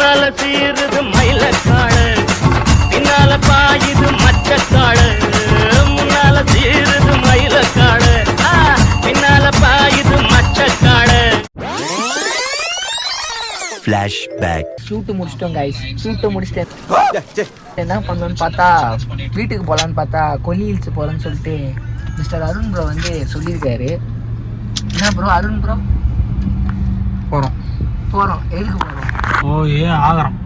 முன்னால சீருது மயிலக்காடு, பின்னால பாயுது மச்சக்காடு. முன்னால சீருது மயிலக்காடு, பின்னால பாயுது மச்சக்காடு. Flashback. ஷூட்டு முடிச்சிட்டோம் கைஸ். ஷூட்டு முடிச்சிட்டேன். என்ன பண்ணணும்னு பார்த்தா வீட்டுக்கு போகலான்னு பார்த்தா கொல்லி ஹில்ஸ் போகிறேன்னு சொல்லிட்டு மிஸ்டர் அருண் ப்ரோ வந்து சொல்லியிருக்காரு. என்ன ப்ரோ அருண் ப்ரோ? போகிறோம் எதுக்கு போகிறோம்? ஓயே ஆகரம்.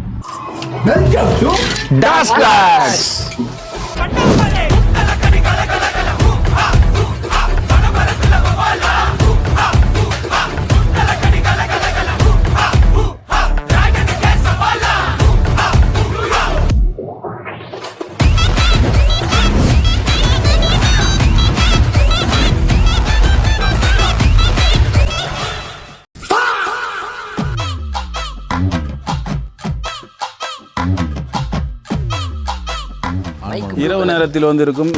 இரவு நேரத்தில் வந்திருக்கும்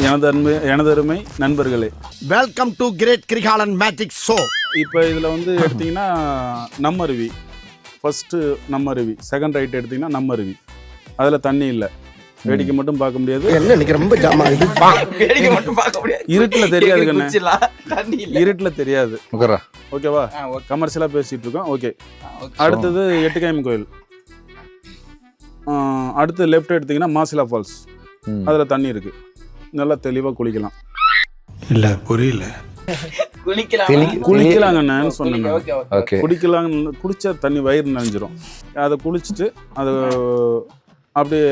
எனதருமை நண்பர்களே, welcome to great Kirikalan magic show. இப்போ இதில் வந்து எடுத்தீங்கன்னா நம்ம அருவி, ஃபர்ஸ்ட்டு நம்ம அருவி, செகண்ட் ரைட் எடுத்தீங்கன்னா நம்ம அருவி. அதில் தண்ணி இல்லை, வேடிக்கை மட்டும் பார்க்க முடியாது. என்ன இன்னைக்கு ரொம்ப ஜாமா இருட்டில் தெரியாது கண்ணு, இருட்டில் தெரியாது. ஓகேவா? கமர்ஷியலாக பேசிட்டு இருக்கோம். ஓகே, அடுத்தது எட்டுக்காயம்மன் கோயில். அடுத்து லெஃப்ட் எடுத்தீங்கன்னா மாசிலா ஃபால்ஸ். அதில் தண்ணி இருக்கு, நல்லா தெளிவாக குளிக்கலாம். இல்ல புரியல. குளிக்கலாங்கண்ணு சொன்னேங்க. குடிக்கலாம், குளிச்சா தண்ணி வயிறு நனைஞ்சிரும். அதை குளிச்சுட்டு அது அப்படியே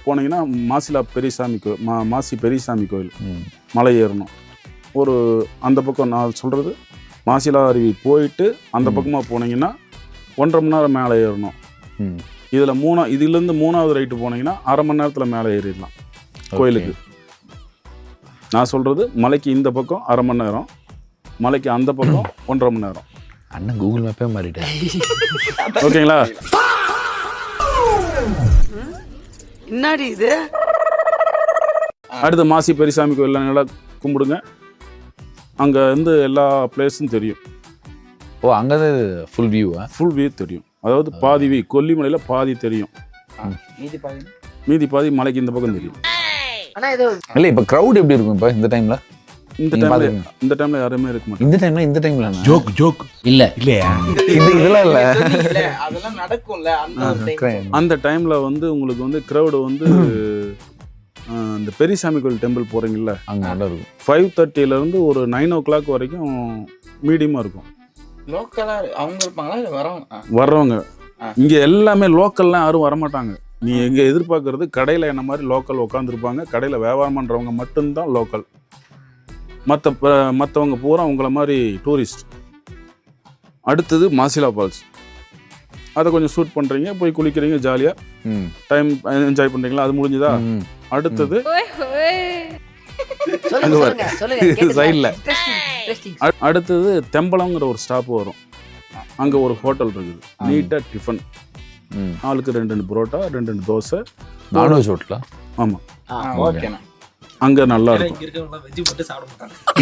போனீங்கன்னா மாசிலா பெரியசாமி கோயில், மாசி பெரியசாமி கோயில் மலை ஏறணும். ஒரு அந்த பக்கம் நான் சொல்கிறது மாசிலா அருவி போயிட்டு அந்த பக்கமாக போனீங்கன்னா 1.5 மணி நேரம் மேலே ஏறணும். இதுலேருந்து 3வது ரைட்டு போனீங்கன்னா 1/2 மணி நேரத்தில் மேலே ஏறிடலாம் கோயிலுக்கு. நான் சொல்கிறது மலைக்கு இந்த பக்கம் 1/2 மணி நேரம், மலைக்கு அந்த பக்கம் 1.5 மணி நேரம். அண்ணன் கூகுள் மேப்பே மாறிட்டேன். ஓகேங்களா? என்னடி இது? அடுத்து மாசி பெரியசாமி கோயிலில் நல்லா கும்பிடுங்க. அங்கே இருந்து எல்லா பிளேஸும் தெரியும். ஓ, அங்கே ஃபுல் வியூ தெரியும். அதாவது பாதி கொல்லிமலையில் பாதி தெரியும், மீதி பாதி மலைக்கு இந்த பக்கம் தெரியும். இல்லை, இப்போ க்ரௌட் எப்படி இருக்கும் இப்போ இந்த டைமில்? இந்த டைம்ல யாருமே இருக்க மாட்டாங்க. இந்த டைம்ல ஜோக் இல்லையா? இதெல்லாம் இல்லை, அதெல்லாம் நடக்கும்ல. அந்த டைம்ல வந்து உங்களுக்கு வந்து க்ரௌடு வந்து இந்த பெரியசாமி கோயில் டெம்பிள் போறீங்கல்ல, அங்கே நல்லா இருக்கும். 5:30 ஒரு 9 o'clock வரைக்கும் மீடியமாக இருக்கும். லோக்கலா அவங்க இருப்பாங்களா? வர்றவங்க இங்கே எல்லாமே லோக்கல்லாம் யாரும் வரமாட்டாங்க. நீ எங்கே எதிர்பார்க்கறது கடையில் என்ன மாதிரி லோக்கல் உட்காந்துருப்பாங்க. கடையில் வியாபாரம் பண்ணுறவங்க மட்டும்தான் லோக்கல். மற்றவங்க பூரா உங்களை மாதிரி டூரிஸ்ட். அடுத்தது மாசிலா ஃபால்ஸ். அதை கொஞ்சம் ஷூட் பண்ணுறீங்க, போய் குளிக்கிறீங்க, ஜாலியாக டைம் என்ஜாய் பண்ணுறீங்களா? அது முடிஞ்சுதா? அடுத்தது சைடில் அடுத்தது தெம்பலங்கிற ஒரு ஸ்டாப் வரும். அங்கே ஒரு ஹோட்டல் இருக்குது, நீட்டாக டிஃபன், ஆளுக்கு 2 புரோட்டா 2 தோசை. நான்வெஜ் ஹோட்டலா? ஆமாம், அங்கே நல்லா இருக்கும்.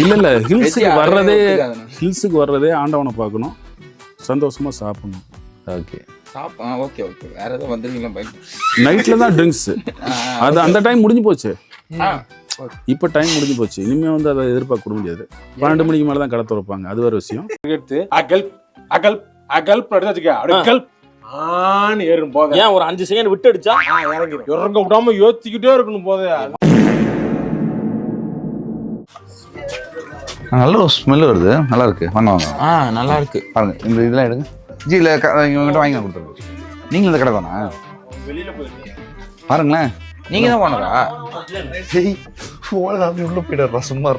இல்லை ஹில்ஸுக்கு வர்றதே ஆண்டவனை பார்க்கணும், சந்தோஷமாக சாப்பிடணும். ஓகே, வேற ஏதோ வந்துருவீங்களா? நைட்டில் தான் ட்ரிங்க்ஸ். அது அந்த டைம் முடிஞ்சு போச்சு. இப்போ டைம் முடிஞ்சு போச்சு. இனிமே வந்து அதை எதிர்பார்க்க முடியாது. 12 மணிக்கு மேலே தான் கடை திறப்பாங்க. அது வேறு விஷயம். ஏன் ஒரு 5 செகண்ட் விட்டு அடிச்சா இறங்க விடாம யோசிச்சுக்கிட்டே இருக்கணும் போதே. நல்ல ஒரு ஸ்மெல் வருது, நல்லா இருக்கு. வாங்க. நல்லா இருக்கு பாருங்க, இந்த இதெல்லாம் எடுங்க. ஜி இல்லை, இவங்ககிட்ட வாங்கி கொடுத்துருங்க. நீங்களும் இந்த கடை தானா? பாருங்களேன், நீங்க தான் போனதா? அப்படி உள்ள போயிடுறா, சும்மா.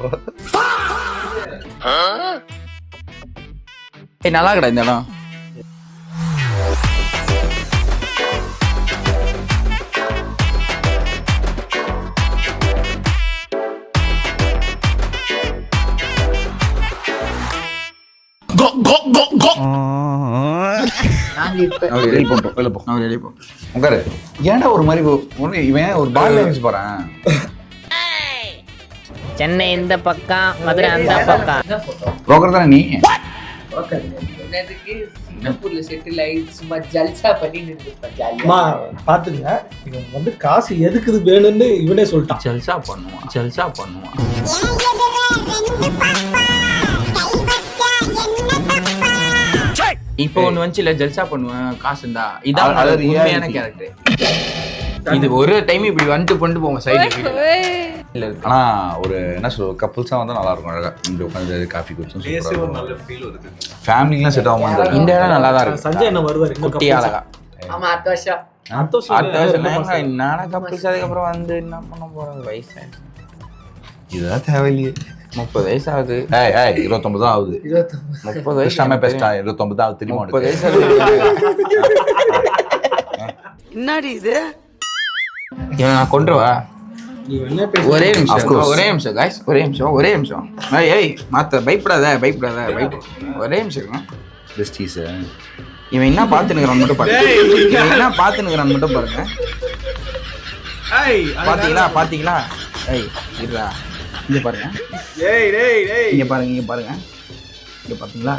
நல்லா கடை இந்த இடம். ஏன்டா ஒரு மாதிரி இவன் ஒரு பால் லைன்ஸ் போறான். சென்னை இந்த பக்கம், மதுரை அந்த பக்கம். புரோக்கர் தானே நீ? என்னதுக்கு சிங்கப்பூர்ல செட்டில் ஆகி சும்மா ஜல்சா பண்ணி அம்மா பாத்துங்க இவன் வந்து காசு எதுக்கு வேணும்னு இவனே சொல்லிட்டான். ஜல்சா பண்ணுவான். இப்போ ஒண்ணு வந்துச்சுல ஜல்சா பண்ணுவேன் காசு இருந்தா இதான் உண்மையான கேரக்டர். இது ஒரு டைம் இப்படி வந்துட்டு கொண்டு போவோம் சைடுல இல்ல. ஆனா ஒரு என்ன சொல்ற கப்புள்ஸா வந்தா நல்லா இருக்கும். அழகா இங்க உட்காந்து காஃபி குடிச்சோம் ஒரு நல்ல ஃபீல் வருது. ஃபேமிலிலாம் செட் ஆகும். இந்த இடம் நல்லா தான் இருக்கு. சஞ்சய் என்ன வருவாரு குட்டி அழகா. ஆமா அடுத்த வருஷம் நானா கப்புள்ஸ் அதுக்கப்புறம் வந்து என்ன பண்ண போறது வயசு இதுதான் தேவையில்லையே. 30 வயசு ஆகுது. 29 தான் ஆகுது. 30 வயசு நம்ம பேசிட்டா 29 தான் ஆகுது. தெரியுமா? 30 வயசு ஆகுது. என்னடி இது இவன் நான் கொண்டுவா. ஒரே நிமிஷம் guys, ஒரே நிமிஷம். ஏய் மாத்த பயப்படாத. ஒரே நிமிஷம். பெஸ்டீஸ் இவன் என்ன பாத்துனுக்குறான் மட்டும் பாருங்க. பாத்தீங்களா? ஏய் இருடா. இங்க பாருங்க. இங்க பாருங்க. இங்க பாத்தீங்களா?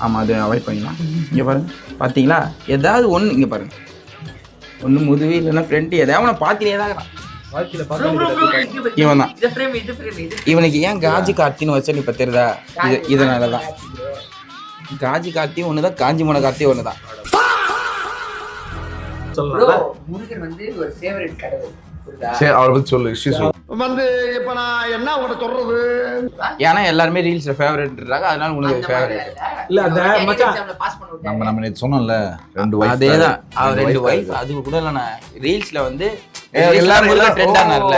ஆமா அது அவாய்ட் பண்ணிக்கலாம். இங்க பாருங்க. பாத்தீங்களா? ஏதாவது ஒண்ணு இங்க பாருங்க. ஒண்ணு முதுவி இல்லைன்னா ஃப்ரெண்ட் ஏதாவது பாத்தினே தான் இவன் தான். இவனுக்கு ஏன் காஜி கார்த்தின்னு வச்சு இப்ப தெரியுதா? இதனாலதான் காஜி கார்த்தி ஒண்ணுதான், காஞ்சி மோன கார்த்தி ஒண்ணுதான். முருகன் வந்து ஒரு ஃபேவரட் கடவுள். சரி அவளை பத்தி சொல்லு. வந்து இப்ப நான் என்ன உங்களை சொல்றது? ஏன்னா எல்லாருமே ரீல்ஸ்ல ஃபேவரட்ன்றாங்க, அதனால உனக்கு ஃபேவரட் இல்ல. அந்த மச்சான் நம்ம நேத்து சொன்னோம்ல 2 வைஃப். அதேதான் 2 வைஃப். அது கூட இல்ல நான் ரீல்ஸ்ல வந்து எல்லாரும் முருகன் ட்ரெண்ட் ஆனார்ல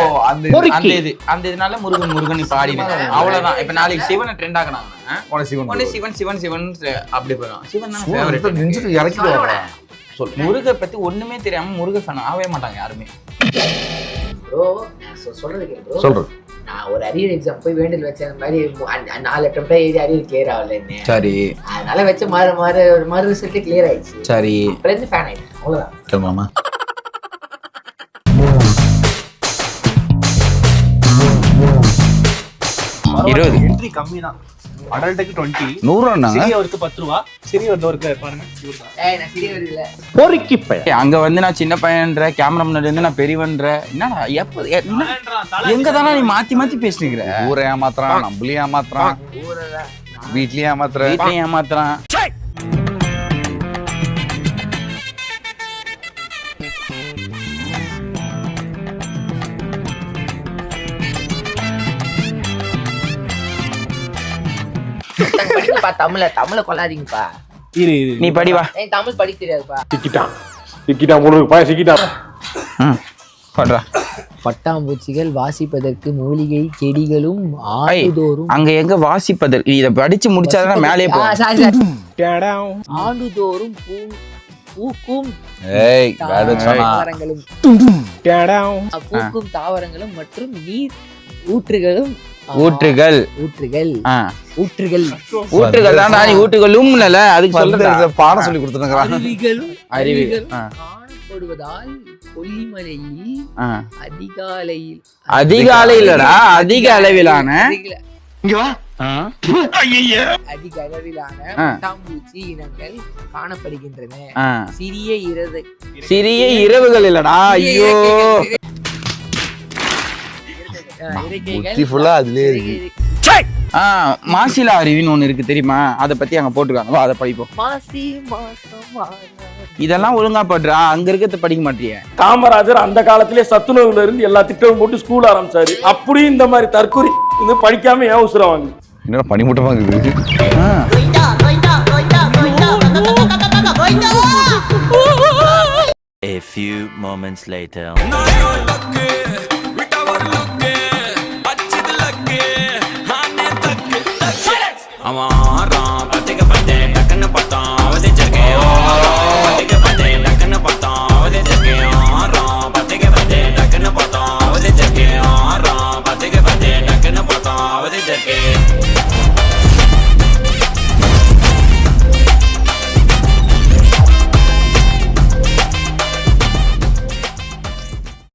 அந்த இதனால முருகன் இப்ப ஆடினேன். அவ்வளவுதான். இப்ப நாளைக்கு சிவனை ட்ரெண்ட் ஆக்குனாங்க. சிவன் அப்படி போயிடும். சிவன் தான் ஃபேவரட். நெஞ்சுக்கு இறக்கிடுவாங்க. சொல். முருகை பத்தி ஒண்ணுமே தெரியாம முருக ஃபேன் ஆகவே மாட்டாங்க யாருமே. ப்ரோ சொல்றது கேளு. சொல்றேன். நான் ஒரு அரியர் எக்ஸாம் போய் வேண்டல் வச்ச மாதிரி 4 அட்டெம்ப்டா எழுதி அரியர் கிளியர் ஆகலன்னு. சரி. அதனால வச்சு மறு ரிசல்ட் கிளியர் ஆயிடுச்சு. சரி. அப்புறம் இருந்து ஃபேன் ஆயிட்டேன். அவ்வளவுதான். கேளுமாமா. என்ட்ரி கம்மி தான். அடல்ட்டுக்கு 20, 100 சிறியவருக்கு 10 ரூபா. சிறியவருக்கு பாருங்க. ஏய் நான் சிறியவர் இல்ல. பொறுக்கி பையன். அங்க வந்து நான் சின்ன பையன்ற கேமரா முன்னாடி இருந்து நான் பெரியவன்ற. என்னடா எங்க தானே நீ மாத்தி பேசிக்கிற? ஊரை ஏமாத்துறான், நம்மளையும் ஏமாத்துறான், வீட்லயும் ஏமாத்துறான். படிப்பா தமிழ கொள்ளாதீங்கப்பா. நீ படி வா. தமிழ் படிக்க தெரியாதுப்பா. சிக்கிட்டான் முருகு பாய சிக்கிட்டான். பண்றா. பட்டாம்பூச்சிகள் வாசிப்பதற்கு மூலிகை செடிகளும் ஆண்டுதோறும் அங்க எங்க வாசிப்பதற்கு இத படிச்சு முடிச்சாதான் மேலே போகும். ஆண்டுதோறும் பூக்கும் தாவரங்களும் மற்றும் நீர் ஊற்றுகள் தான். ஊற்றுகளும் அதுக்கு சொல்றது பாடம் சொல்லி கொடுத்துருக்காங்க. அருவிகள் காணப்படுவதால் கொல்லிமலையில் அதிகாலையிலடா அதிக அளவிலான பட்டாம்பூச்சி இனங்கள் காணப்படுகின்றன. சிறிய இரவுகள் இல்லடா. ஐயோ மாசிலா அருவின்னு ஒண்ணு இருக்கு தெரியுமா? அதை பத்தி அங்க போட்டுருக்காங்க. அதை படிப்போம். இதெல்லாம் ஒழுங்கா பண்றா. அங்க இருக்கிறத படிக்க மாட்டியே. காமராஜர் அந்த காலத்திலே சத்துணவுல இருந்து எல்லா திட்டமும் போட்டு ஸ்கூல் ஆரம்பிச்சாரு. அப்படியும் இந்த மாதிரி தற்கொலை இது படிக்காம ஏன் உசுரம் வாங்க? என்ன பனிமூட்டமா இருக்குது. A few moments later.